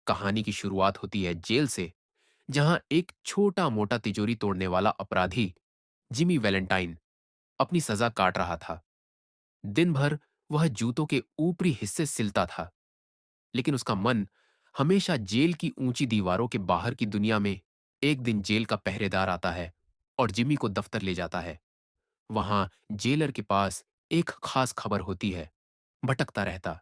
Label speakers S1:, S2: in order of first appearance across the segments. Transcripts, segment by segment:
S1: कहानी की शुरुआत होती है जेल से, जहां एक छोटा मोटा तिजोरी तोड़ने वाला अपराधी जिमी वैलेंटाइन अपनी सजा काट रहा था। दिन भर वह जूतों के ऊपरी हिस्से सिलता था, लेकिन उसका मन हमेशा जेल की ऊंची दीवारों के बाहर की दुनिया में। एक दिन जेल का पहरेदार आता है और जिमी को दफ्तर ले जाता है। वहां जेलर के पास एक खास खबर होती है। भटकता रहता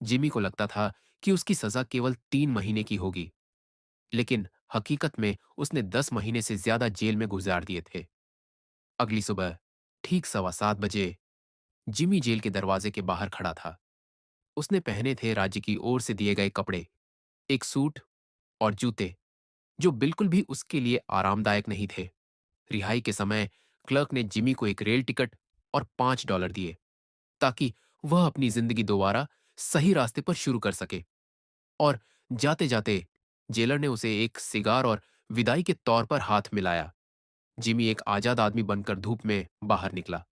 S1: जिमी को लगता था कि उसकी सजा केवल 3 महीने की होगी, लेकिन हकीकत में उसने 10 महीने से ज्यादा जेल में गुजार दिए थे। अगली सुबह ठीक 7:15 बजे जिमी जेल के दरवाजे के बाहर खड़ा था। उसने पहने थे राज्य की ओर से दिए गए कपड़े, एक सूट और जूते जो बिल्कुल भी उसके लिए आरामदायक नहीं थे। रिहाई के समय क्लर्क ने जिमी को एक रेल टिकट और $5 दिए, ताकि वह अपनी जिंदगी दोबारा सही रास्ते पर शुरू कर सके। और जाते जाते जेलर ने उसे एक सिगार और विदाई के तौर पर हाथ मिलाया। जिमी एक आजाद आदमी बनकर धूप में बाहर निकला।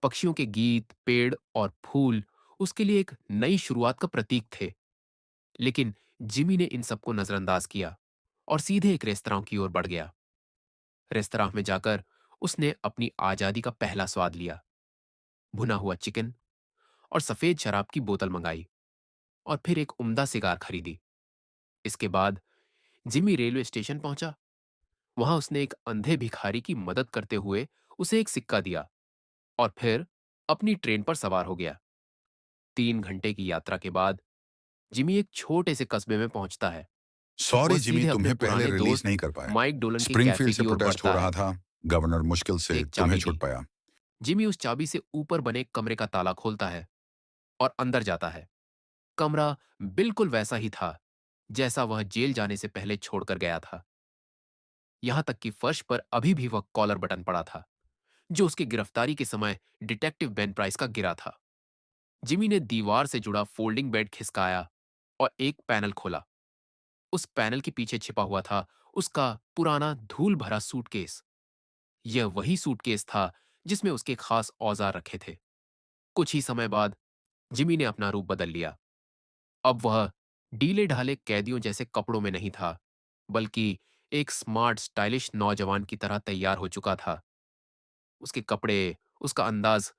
S1: पक्षियों के गीत, पेड़ और फूल उसके लिए एक नई शुरुआत का प्रतीक थे। लेकिन जिमी ने इन सबको नजरअंदाज किया और सीधे एक रेस्तरां की ओर बढ़ गया। रेस्तरां में जाकर उसने अपनी आजादी का पहला स्वाद लिया। भुना हुआ चिकन और सफेद शराब की बोतल मंगाई और फिर एक उम्दा सिगार खरीदी। इसके बाद जिमी रेलवे स्टेशन पहुंचा। वहां उसने एक अंधे भिखारी की मदद करते हुए उसे एक सिक्का दिया और फिर अपनी ट्रेन पर सवार हो गया। 3 घंटे की यात्रा के बाद जिमी एक छोटे से कस्बे में पहुंचता है। वह
S2: सॉरी जिमी,
S1: सीधे अपने
S2: तुम्हें पहले
S1: पुराने
S2: रिलीज
S1: दोस्त
S2: नहीं कर पाए।
S1: माइक डोलन के कैफे
S2: स्प्रिंगफील्ड से
S1: की ओर
S2: प्रोटेस्ट हो
S1: बढ़ता
S2: रहा
S1: है।
S2: था। गवर्नर मुश्किल से
S1: एक
S2: तुम्हें
S1: चाबी
S2: छुड़
S1: दी।
S2: पाया।
S1: जिमी उस चाबी से ऊपर बने कमरे का ताला खोलता है और अंदर जाता है। कमरा बिल्कुल वैसा ही था जैसा वह जेल जाने से पहले छोड़कर गया था। यहां तक कि फर्श पर अभी भी वह कॉलर बटन पड़ा था, जो उसकी गिरफ्तारी के समय डिटेक्टिव बेन प्राइस का गिरा था। जिमी ने दीवार से जुड़ा फोल्डिंग बेड खिसकाया और एक पैनल खोला। उस पैनल के पीछे छिपा हुआ था उसका पुराना धूल भरा सूटकेस। यह वही सूटकेस था जिसमें उसके खास औजार रखे थे। कुछ ही समय बाद जिमी ने अपना रूप बदल लिया। अब वह ढीले ढाले कैदियों जैसे कपड़ों में नहीं था, बल्कि एक स्मार्ट स्टाइलिश नौजवान की तरह तैयार हो चुका था। उसके कपड़े, उसका अंदाज,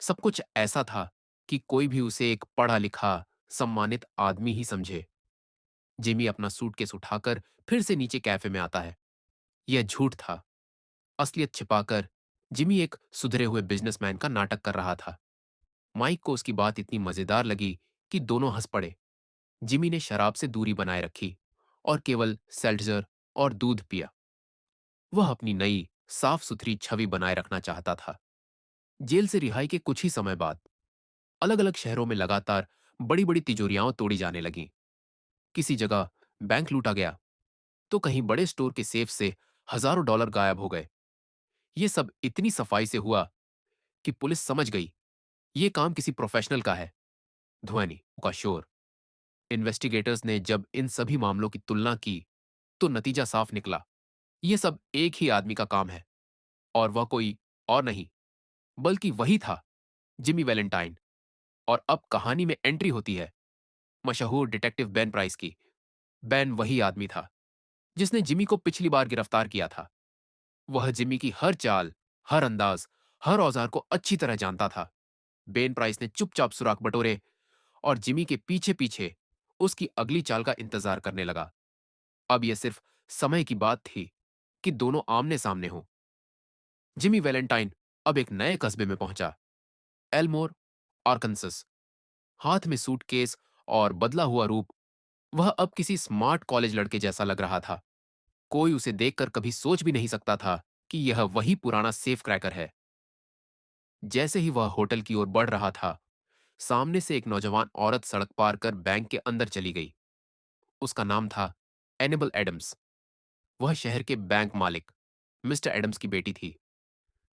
S1: सब कुछ ऐसा था कि कोई भी उसे एक पढ़ा लिखा सम्मानित आदमी ही समझे। जिमी अपना सूटकेस उठाकर फिर से नीचे कैफे में आता है। यह झूठ था। असलियत छिपाकर जिमी एक सुधरे हुए बिजनेसमैन का नाटक कर रहा था। माइक को उसकी बात इतनी मजेदार लगी कि दोनों हंस पड़े। जिमी ने शराब से दूरी बनाए रखी और केवल सेल्ट्जर और दूध पिया। वह अपनी नई साफ सुथरी छवि बनाए रखना चाहता था। जेल से रिहाई के कुछ ही समय बाद अलग अलग शहरों में लगातार बड़ी बड़ी तिजोरियां तोड़ी जाने लगीं। किसी जगह बैंक लूटा गया, तो कहीं बड़े स्टोर के सेफ से हजारों डॉलर गायब हो गए। ये सब इतनी सफाई से हुआ कि पुलिस समझ गई ये काम किसी प्रोफेशनल का है। ध्वनि का शोर। इन्वेस्टिगेटर्स ने जब इन सभी मामलों की तुलना की, तो नतीजा साफ निकला। ये सब एक ही आदमी का काम है, और वह कोई और नहीं बल्कि वही था, जिमी वैलेंटाइन। और अब कहानी में एंट्री होती है मशहूर डिटेक्टिव बेन प्राइस की। बेन वही आदमी था जिसने जिमी को पिछली बार गिरफ्तार किया था। वह जिमी की हर चाल, हर अंदाज, हर औजार को अच्छी तरह जानता था। बेन प्राइस ने चुपचाप सुराग बटोरे और जिमी के पीछे पीछे उसकी अगली चाल का इंतजार करने लगा। अब यह सिर्फ समय की बात थी कि दोनों आमने सामने हों। जिमी वैलेंटाइन अब एक नए कस्बे में पहुंचा, एल्मोर, आर्कनसस। हाथ में सूटकेस और बदला हुआ रूप, वह अब किसी स्मार्ट कॉलेज लड़के जैसा लग रहा था। कोई उसे देखकर कभी सोच भी नहीं सकता था कि यह वही पुराना सेफ क्रैकर है। जैसे ही वह होटल की ओर बढ़ रहा था, सामने से एक नौजवान औरत सड़क पार कर बैंक के अंदर चली गई। उसका नाम था एनेबल एडम्स। वह शहर के बैंक मालिक मिस्टर एडम्स की बेटी थी।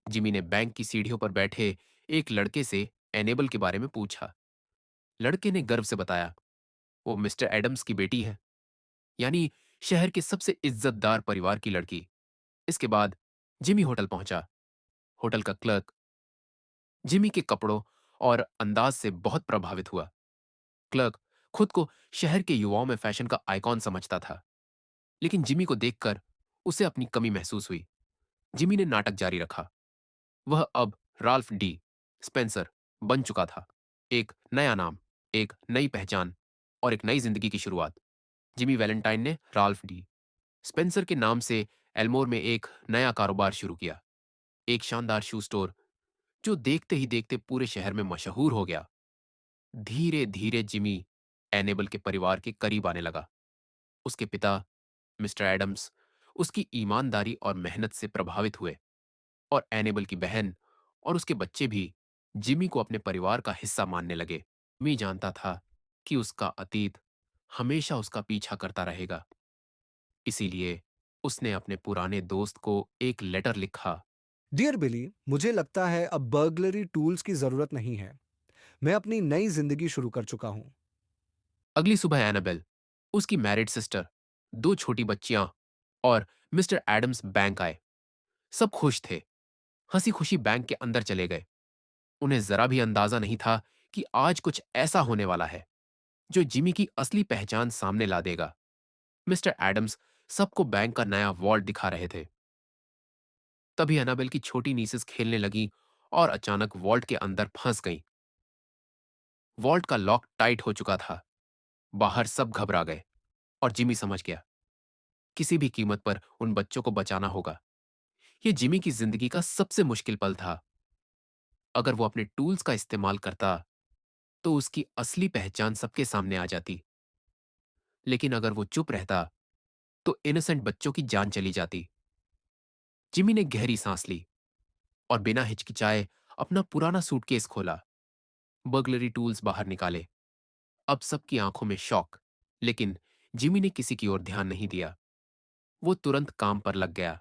S1: जिमी ने बैंक की सीढ़ियों पर बैठे एक लड़के से एनेबल के बारे में पूछा। लड़के ने गर्व से बताया, वो मिस्टर एडम्स की बेटी है, यानी शहर के सबसे इज्जतदार परिवार की लड़की। इसके बाद जिमी होटल पहुंचा। होटल का क्लर्क जिमी के कपड़ों और अंदाज से बहुत प्रभावित हुआ। क्लर्क खुद को शहर के युवाओं में फैशन का आइकॉन समझता था। लेकिन जिमी को देखकर उसे अपनी कमी महसूस हुई। जिमी ने नाटक जारी रखा। वह अब राल्फ डी स्पेंसर बन चुका था। एक नया नाम, एक नई पहचान और एक नई जिंदगी की शुरुआत। जिमी वैलेंटाइन ने राल्फ डी स्पेंसर के नाम से एल्मोर में एक नया कारोबार शुरू किया। एक शानदार शू स्टोर जो देखते ही देखते पूरे शहर में मशहूर हो गया। धीरे धीरे जिमी एनेबल के परिवार के करीब आने लगा। उसके पिता मिस्टर एडम्स उसकी ईमानदारी और मेहनत से प्रभावित हुए, और एनेबल की बहन और उसके बच्चे भी जिमी को अपने परिवार का हिस्सा मानने लगे। जिमी जानता था कि उसका अतीत हमेशा उसका पीछा करता रहेगा। इसीलिए उसने अपने पुराने दोस्त को एक लेटर लिखा।
S3: डियर बिली, मुझे लगता है अब बर्गलरी टूल्स की जरूरत नहीं है। मैं अपनी नई जिंदगी शुरू कर चुका हूं।
S1: अगली सुबह एनाबेल, उसकी मैरिड सिस्टर, दो छोटी बच्चियां और मिस्टर एडम्स बैंक आए। सब खुश थे। हंसी खुशी बैंक के अंदर चले गए। उन्हें जरा भी अंदाजा नहीं था कि आज कुछ ऐसा होने वाला है जो जिमी की असली पहचान सामने ला देगा। मिस्टर एडम्स सबको बैंक का नया वॉल्ट दिखा रहे थे। तभी अनाबेल की छोटी नीसेस खेलने लगी और अचानक वॉल्ट के अंदर फंस गईं। वॉल्ट का लॉक टाइट हो चुका था। बाहर सब घबरा गए और जिमी समझ गया, किसी भी कीमत पर उन बच्चों को बचाना होगा। यह जिमी की जिंदगी का सबसे मुश्किल पल था। अगर वो अपने टूल्स का इस्तेमाल करता तो उसकी असली पहचान सबके सामने आ जाती। लेकिन अगर वो चुप रहता तो इनोसेंट बच्चों की जान चली जाती। जिमी ने गहरी सांस ली और बिना हिचकिचाए अपना पुराना सूटकेस खोला। बर्गलरी टूल्स बाहर निकाले। अब सबकी आंखों में शौक, लेकिन जिमी ने किसी की ओर ध्यान नहीं दिया। वो तुरंत काम पर लग गया।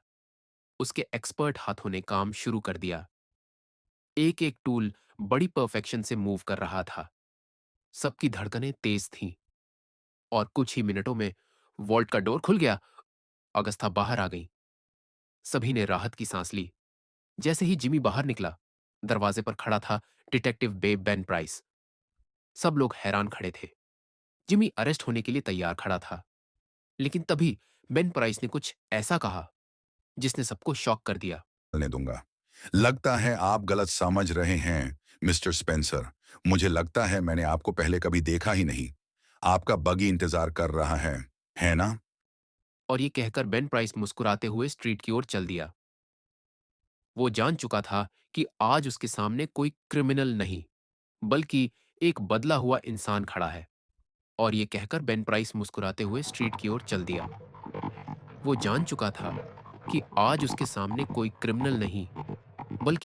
S1: उसके एक्सपर्ट हाथों ने काम शुरू कर दिया। एक एक टूल बड़ी परफेक्शन से मूव कर रहा था। सबकी धड़कनें तेज थीं और कुछ ही मिनटों में वॉल्ट का डोर खुल गया। अगस्ता बाहर आ गई। सभी ने राहत की सांस ली। जैसे ही जिमी बाहर निकला, दरवाजे पर खड़ा था डिटेक्टिव बेब बेन प्राइस। सब लोग हैरान खड़े थे। जिमी अरेस्ट होने के लिए तैयार खड़ा था, लेकिन तभी बेन प्राइस ने कुछ ऐसा कहा जिसने सबको शॉक कर दिया।
S2: चलने दूंगा। लगता है आप गलत समझ रहे हैं, मिस्टर स्पेंसर। मुझे लगता है मैंने आपको पहले कभी देखा ही नहीं। आपका बगी इंतजार कर रहा है ना?
S1: और ये कहकर बेन प्राइस मुस्कुराते हुए स्ट्रीट की ओर चल दिया। वो जान चुका था कि आज उसके सामने कोई क्रिमिनल नहीं, बल्कि एक बदला हुआ इंसान खड़ा है। और ये कहकर बेन प्राइस मुस्कुराते हुए स्ट्रीट की ओर चल दिया। वो जान चुका था कि आज उसके सामने कोई क्रिमिनल नहीं, बल्कि